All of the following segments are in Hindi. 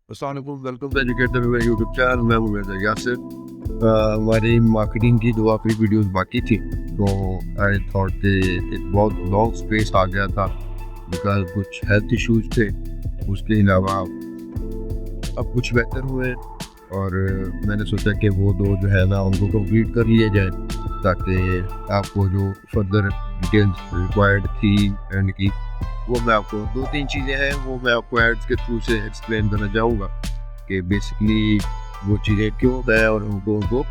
अस्सलाम वालेकुम, welcome to educator YouTube channel. मैं हूं मेजर यासिर। हमारी मार्केटिंग की 2 आखिरी वीडियोस बाकी थी, तो आई थॉट कि एक बहुत लॉन्ग स्पेस आ गया था बिकॉज कुछ हेल्थ इश्यूज थे। उसके अलावा अब कुछ बेहतर हुए और मैंने सोचा कि वो 2 जो है ना उनको कंप्लीट कर लिए जाए ताकि आपको जो फर्दर डिटेल्स रिक्वायर्ड थी एंड की वो मैं आपको 2-3 चीज़ें हैं वो मैं आपको एड्स के थ्रू से एक्सप्लेन करना चाहूँगा कि बेसिकली वो चीज़ें क्यों है और उनको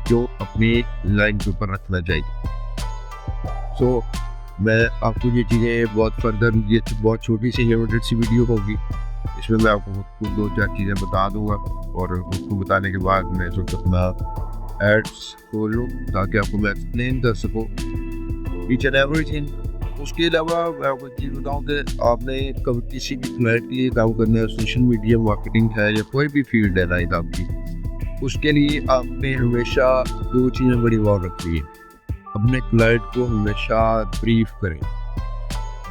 क्यों अपनी लाइन के ऊपर रखना चाहिए। सो मैं आपको ये चीज़ें बहुत फर्दर, ये बहुत छोटी सी लिमिटेड सी वीडियो होगी, इसमें मैं आपको 2-4 चीज़ें बता दूंगा और उसको बताने के बाद मैं सोच अपना एड्स खोलूँ ताकि आपको मैं एक्सप्लेन कर सकूँ ईच एंड एवरीथिंग। उसके अलावा मैं आपको चीज़ बताऊँ कि आपने कभी किसी भी क्लाइंट के लिए काम करना है, सोशल मीडिया मार्केटिंग है या कोई भी फील्ड है लाइक आपकी, उसके लिए आपने हमेशा 2 चीज़ें बड़ी गौर रखनी है। अपने क्लाइंट को हमेशा ब्रीफ करें।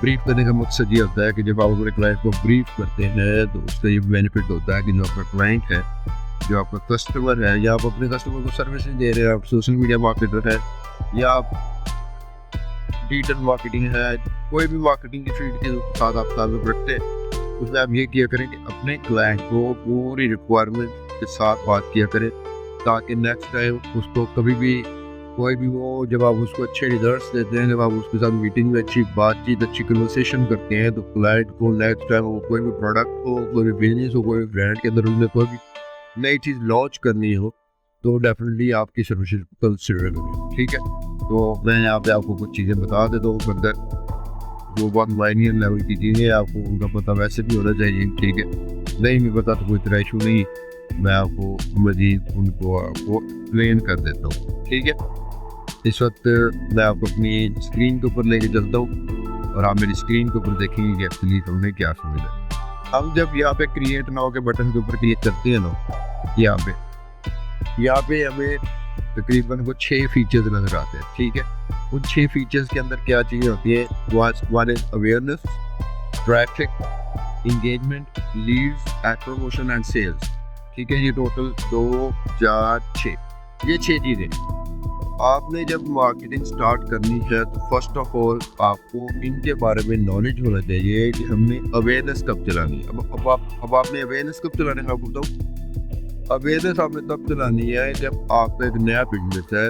ब्रीफ करने का मकसद ये होता है कि जब आप अपने क्लाइंट को ब्रीफ करते हैं तो उसका ये बेनिफिट होता है कि जो आपका क्लाइंट है, जो आपका कस्टमर है, या आप अपने कस्टमर को सर्विस दे रहे हैं, आप सोशल मीडिया मार्केटर है या आप डिजिटल मार्केटिंग है, कोई भी मार्केटिंग की फील्ड के साथ आप ताल्लुक रखते हैं, उसमें आप ये किया करें कि अपने क्लाइंट को पूरी रिक्वायरमेंट के साथ बात किया करें ताकि नेक्स्ट टाइम उसको कभी भी कोई भी वो, जब आप उसको अच्छे रिजल्ट्स देते हैं, जब आप उसके साथ मीटिंग में अच्छी बातचीत, अच्छी कन्वर्सेशन करते हैं, तो क्लाइंट को नेक्स्ट टाइम वो कोई भी प्रोडक्ट हो, कोई भी बिजनेस हो, कोई ब्रांड के अंदर उसने कोई भी नई चीज़ लॉन्च करनी हो तो डेफिनेटली आपकी सर्विसेज को कंसिडर करें। ठीक है, तो मैं यहाँ पे आपको कुछ चीज़ें बता देता हूँ फर्दर, वो बहुत माइनर लेवल की चीज़ें, आपको उनका पता वैसे भी होना चाहिए। ठीक है, नहीं भी पता तो कोई तरह इशू नहीं, मैं आपको मजीद उनको आपको एक्सप्लेन कर देता हूँ। ठीक है, इस वक्त मैं आपको अपनी स्क्रीन के ऊपर लेके चलता हूँ और आप मेरी स्क्रीन के ऊपर देखेंगे कि एक्चुअली हमने क्या समझा। हम जब यहाँ पे क्रिएट नाउ के बटन के ऊपर क्लिक करते हैं ना, यहाँ पे हमें तकरीबन वो 6 फीचर्स नजर आते हैं। ठीक है, उन 6 फीचर्स के अंदर क्या चीज़ें होती है, one is awareness, traffic, engagement, leads and promotion and sales. ठीक है, ये टोटल 2, 4, 6 ये 6 चीज़ें। आपने जब मार्केटिंग स्टार्ट करनी है तो फर्स्ट ऑफ ऑल आपको इनके बारे में नॉलेज होना चाहिए कि हमने अवेयरनेस कब चलानी है। अब आपने अवेयरनेस कब चलाने का आपको बताऊँ। अवेयरनेस आपने तब चलानी है जब आपका एक नया बिजनेस है,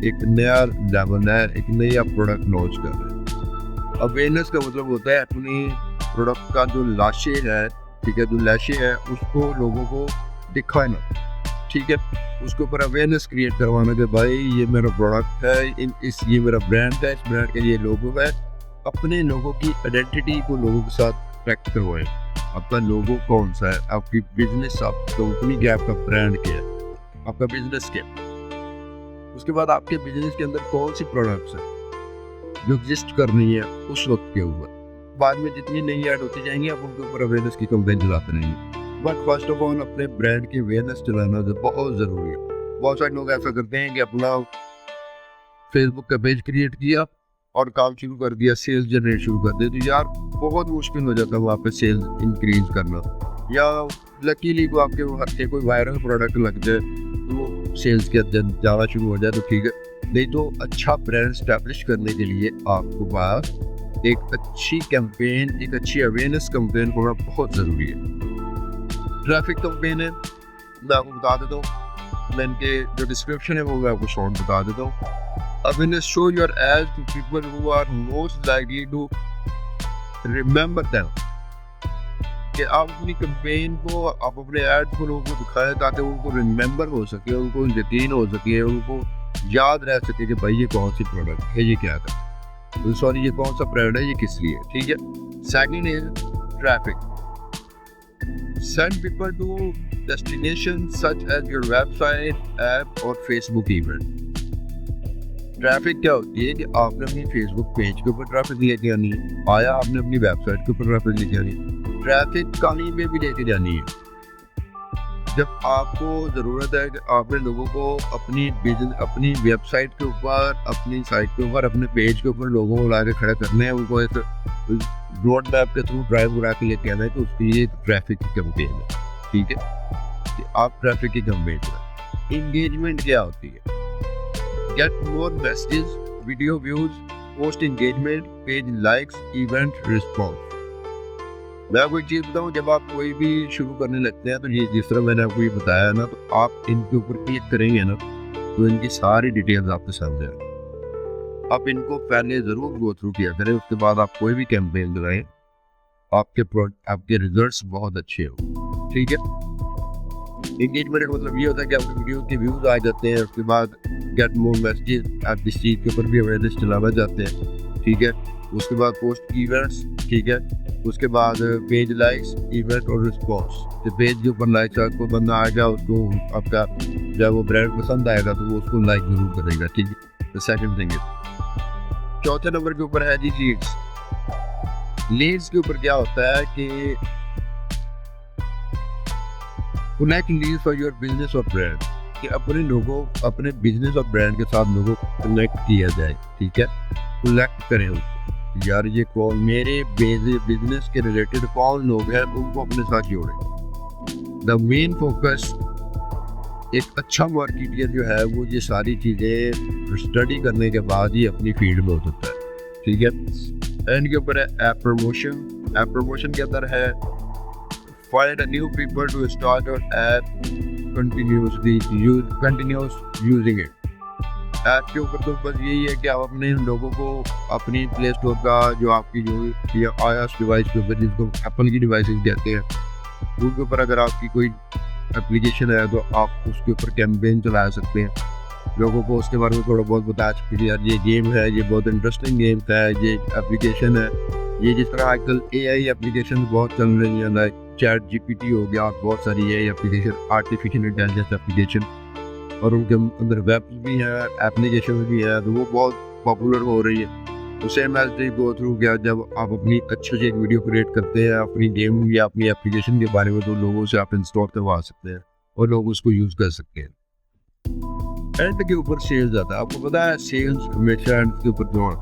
एक नया लेवल है, एक नया प्रोडक्ट लॉन्च कर रहे हैं। अवेयरनेस का मतलब होता है अपनी प्रोडक्ट का जो लाशे है, ठीक है, जो लाशे है उसको लोगों को दिखाना। ठीक है, उसके ऊपर अवेयरनेस क्रिएट करवाना कि भाई ये मेरा प्रोडक्ट है, ये मेरा ब्रांड है, इस ब्रांड का ये लोगो है। अपने लोगों की आइडेंटिटी को लोगों के साथ ट्रैक करवाएं। आपका लोगो कौन सा है, आपकी बिजनेस, आपकी कंपनी क्या है, आपका ब्रांड क्या है, आपका बिजनेस क्या है। उसके बाद आपके बिजनेस के अंदर कौन सी प्रोडक्ट्स है जो एग्जिस्ट कर रही है उस वक्त के ऊपर। बाद में जितनी नई ऐड होती जाएंगी आप उनके ऊपर अवेयरनेस की कंपेन चलाते रहेंगे, बट फर्स्ट ऑफ ऑल अपने ब्रांड की अवेयरनेस चलाना बहुत ज़रूरी है। बहुत सारे लोग ऐसा करते हैं कि अपना फेसबुक का पेज क्रिएट किया और काम शुरू कर दिया, सेल्स जनरेट शुरू कर दिया, तो यार बहुत मुश्किल हो जाता है वहाँ पे सेल्स इंक्रीज करना। या लकीली को आपके हाथ से कोई वायरल प्रोडक्ट लग जाए तो सेल्स के अंदर जाना शुरू हो जाए तो ठीक है, नहीं तो अच्छा ब्रांड स्टैब्लिश करने के लिए आपको पास एक अच्छी कैंपेन, एक अच्छी अवेयरनेस कैंपेन होना बहुत ज़रूरी है। ट्रैफिक कैंपेन है, मैं आपको बता देता हूँ, मैं इनके जो डिस्क्रिप्शन है वो मैं आपको शॉर्ट बता देता हूँ। Awareness, show your ads to people who are most likely to remember them। कि आप अपनी कैंपेन को, आप अपने एड्स को लोगों को दिखाएं ताकि उनको रिमेंबर हो सके, उनको यकीन हो सके, उनको याद रह सके कि भाई ये कौन सी प्रोडक्ट है, ये क्या था, सॉरी ये कौन सा ब्रांड है, ये किस लिए। ठीक है, second is traffic. Send people to destinations such as your website, app और Facebook event। ट्रैफिक क्या होती है कि आपने अपनी फेसबुक पेज के ऊपर ट्रैफिक लेके आनी है, आया आपने अपनी वेबसाइट के ऊपर ट्रैफिक लेके आनी है, ट्रैफिक कहीं पे भी लेके जानी है। जब आपको ज़रूरत है कि आपने लोगों को अपनी बिजनेस, अपनी वेबसाइट के ऊपर, अपनी साइट के ऊपर, अपने पेज के ऊपर लोगों को ला के खड़ा करना है, उनको एक रोड मैप के थ्रू ड्राइव करा के लेके आना है, तो उसके लिए ट्रैफिक की कैंपेन है। ठीक है, कि आप ट्रैफिक की कैंपेन चलाएं। इंगेजमेंट क्या होती है? Get more messages, video views, post engagement, page likes, event response. मैं आपको एक चीज़ बताऊँ, जब आप कोई भी शुरू करने लगते हैं तो ये जिस तरह मैंने आपको ये बताया ना, तो आप इनके ऊपर क्लिक करेंगे ना तो इनकी सारी डिटेल्स आपके सामने आएंगी। आप इनको पहले ज़रूर गो थ्रू किया करें, उसके बाद आप कोई भी कैंपेन लगाएं, आपके रिजल्ट्स बहुत अच्छे हो। ठीक है, एंगेजमेंट मतलब ये होता है कि आपकी वीडियो के व्यूज़ आ जाते हैं, उसके बाद गेट मोर मैसेजेस, आप इस चीज़ के ऊपर भी अवेयरनेस चलाना चाहते हैं। ठीक है, उसके बाद पोस्ट इवेंट्स, ठीक है, उसके बाद पेज लाइक्स, इवेंट और रिस्पॉन्स। तो पेज के ऊपर लाइक्स, आपको बंदा आएगा, उसको आपका जब वो ब्रांड पसंद आएगा तो वो उसको लाइक जरूर करेगा। ठीक है, तो सेकंड थिंग है। चौथे नंबर के ऊपर है जी लीड्स। लीड्स के ऊपर क्या होता है कि connect leads for your business और ब्रांड, कि अपने लोगों, अपने बिजनेस और ब्रांड के साथ लोगों को कनेक्ट किया जाए। ठीक है, कनेक्ट करें उनको, यार ये कौन, मेरे बिजनेस के रिलेटेड कौन लोग हैं, उनको अपने साथ जोड़ें। द मेन फोकस, एक अच्छा मार्केटियर जो है वो ये सारी चीज़ें स्टडी करने के बाद ही अपनी फील्ड में उतरता है। ठीक है, एंड के ऊपर है ऐप प्रमोशन। ऐप प्रमोशन के अंदर है find a new people to start your app, continuous using it। App के ऊपर तो बस यही है कि आप अपने लोगों को अपनी प्ले स्टोर का जो आपकी जो iOS डिवाइस के ऊपर, जिसको एप्पल की डिवाइसेस कहते हैं, उनके ऊपर अगर आपकी कोई एप्लीकेशन है तो आप उसके ऊपर कैंपेन चला सकते हैं। लोगों को उसके बारे में थोड़ा बहुत बता सकते हैं, यार ये गेम है, ये बहुत इंटरेस्टिंग गेम है, ये एप्लीकेशन है। ये जिस तरह आजकल AI एप्लीकेशन बहुत चल रही है, लाइक चैट GPT हो गया, और बहुत सारी AI application, artificial intelligence application, और उनके अंदर वेब भी है, एप्लीकेशन भी है, तो वो बहुत पॉपुलर हो रही है। तो same as they go through गया, जब आप अपनी अच्छे से एक वीडियो क्रिएट करते हैं अपनी गेम या अपनी एप्लीकेशन के बारे में, तो लोगों से आप इंस्टॉल करवा सकते हैं और लोग उसको यूज़ कर सकते हैं। एंड के ऊपर सेल्स आता है। आपको पता है सेल्स हमेशा एंड के ऊपर जो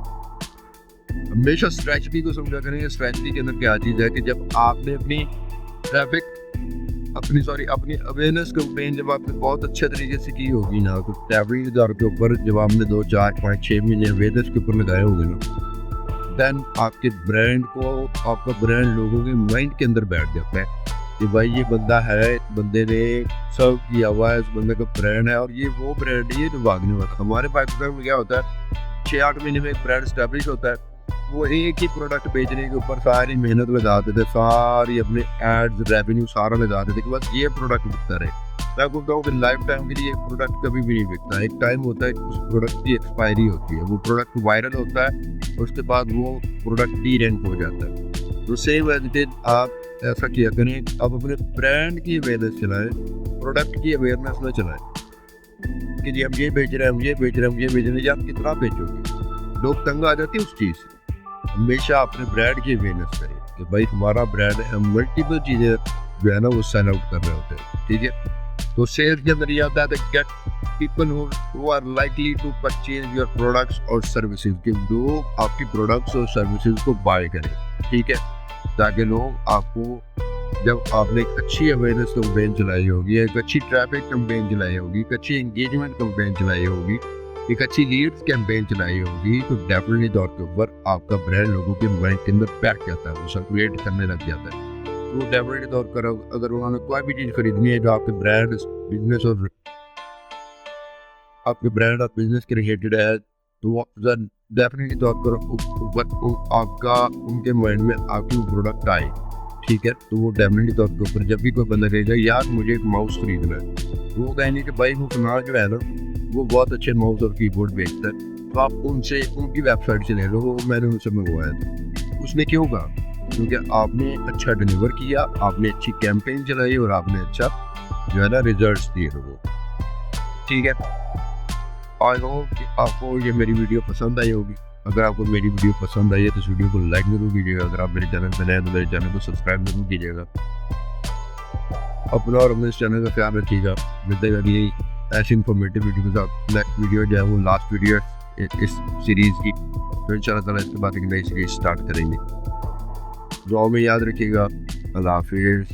हमेशा स्ट्रैटेजी को समझा करेंगे। स्ट्रैटेजी के अंदर क्या चीज़ है कि जब आपने अपनी ट्रैफिक अपनी अवेयरनेस कैंपेन जब आपने बहुत अच्छे तरीके से की होगी ना, तो एवरेज हजार के ऊपर जब आपने 2, 4, 5, 6 महीने अवेयरनेस के ऊपर लगाए होंगे ना, देन आपके ब्रांड को, आपका ब्रांड लोगों के माइंड के अंदर बैठ जाता है कि भाई ये बंदा है, बंदे ने सर्व किया हुआ है, इस बंदे का ब्रांड है, और ये वो ब्रांड है, ये तो भागने वाला। हमारे पाकिस्तान में क्या होता है, 6-8 महीने में एक ब्रांड स्टैब्लिश होता है, वो एक ही प्रोडक्ट बेचने के ऊपर सारी मेहनत लगाते थे, सारी अपने एड्स, रेवेन्यू सारा लगाते थे कि बस ये प्रोडक्ट बिकता रहे। मैं आपको बताऊँ कि लाइफ टाइम के लिए एक प्रोडक्ट कभी भी नहीं बिकता। एक टाइम होता है, उस प्रोडक्ट की एक्सपायरी होती है, वो प्रोडक्ट वायरल होता है, उसके बाद वो प्रोडक्ट डी रैंक हो जाता है। तो सेम एज इट इज, आप ऐसा किया करें, आप अपने ब्रांड की अवेयरनेस चलाएं, प्रोडक्ट की अवेयरनेस न चलाएं कि जी हम ये बेच रहे हैं, हम ये बेच रहे हैं, हम ये बेच रहे हैं, आप कितना बेचोगे, लोग तंग आ जाते हैं उस चीज़ से। हमेशा अपने ब्रांड की अवेयरनेस करें कि भाई हमारा ब्रांड है, हम मल्टीपल चीज़ें जो है ना वो सेल आउट कर रहे होते हैं। ठीक है, तो सेल्स के अंदर ये आता है get people who are likely to purchase your products और सर्विसेज, कि लोग आपकी प्रोडक्ट्स और सर्विसेज को बाय करें। ठीक है, ताकि लोग आपको, जब आपने एक अच्छी अवेयरनेस कैंपेन चलाई होगी, एक अच्छी ट्रैफिक कैंपेन चलाई होगी, एक अच्छी एंगेजमेंट कैंपेन चलाई होगी, एक अच्छी लीड्स कैंपेन चलाई होगी, तो डेफिनेटली तौर के ऊपर आपका ब्रांड लोगों के माइंड के अंदर बैठ जाता है, वो सर्कुलेट करने लग जाता है। तो डेफिनेटली तौर पर अगर उन्होंने कोई भी चीज़ खरीदनी है जो आपके ब्रांड बिजनेस और आपके ब्रांड और बिजनेस के रिलेटेड है, तो वो डेफिनेटली तौर पर आपका उनके माइंड में आपकी वो प्रोडक्ट आए। ठीक है, तो वो डेफिनेटली तौर के ऊपर जब भी कोई बंदा कहेगा यार मुझे एक माउस खरीदना है, तो वो कहेंगे कि भाई वो फिलहाल जो है ना वो बहुत अच्छे माउस और कीबोर्ड बेचता है, तो आप उनसे, उनकी वेबसाइट से ले लो, वो मैंने उनसे मंगवाया था। उसने क्यों कहा? क्योंकि आपने अच्छा डिलीवर किया, आपने अच्छी कैंपेन चलाई और आपने अच्छा जो है ना रिजल्ट्स दिए लोगों को। ठीक है, आई होप कि आपको ये मेरी वीडियो पसंद आई होगी। अगर आपको मेरी वीडियो पसंद आई है तो इस वीडियो को लाइक जरूर कीजिएगा। अगर आप मेरे चैनल पर नए हैं तो मेरे चैनल को सब्सक्राइब जरूर कीजिएगा। अपना और अपने इस चैनल का ख्याल रखिएगा। मिलते हैं ऐसी इन्फॉर्मेटिव वीडियो के साथ। नेक्स्ट वीडियो जो है वो लास्ट वीडियो इस सीरीज़ की, तो इंशाल्लाह ताला इसके बाद एक नई सीरीज स्टार्ट करेंगे। दुआ में याद रखिएगा। अल्लाह हाफिज़।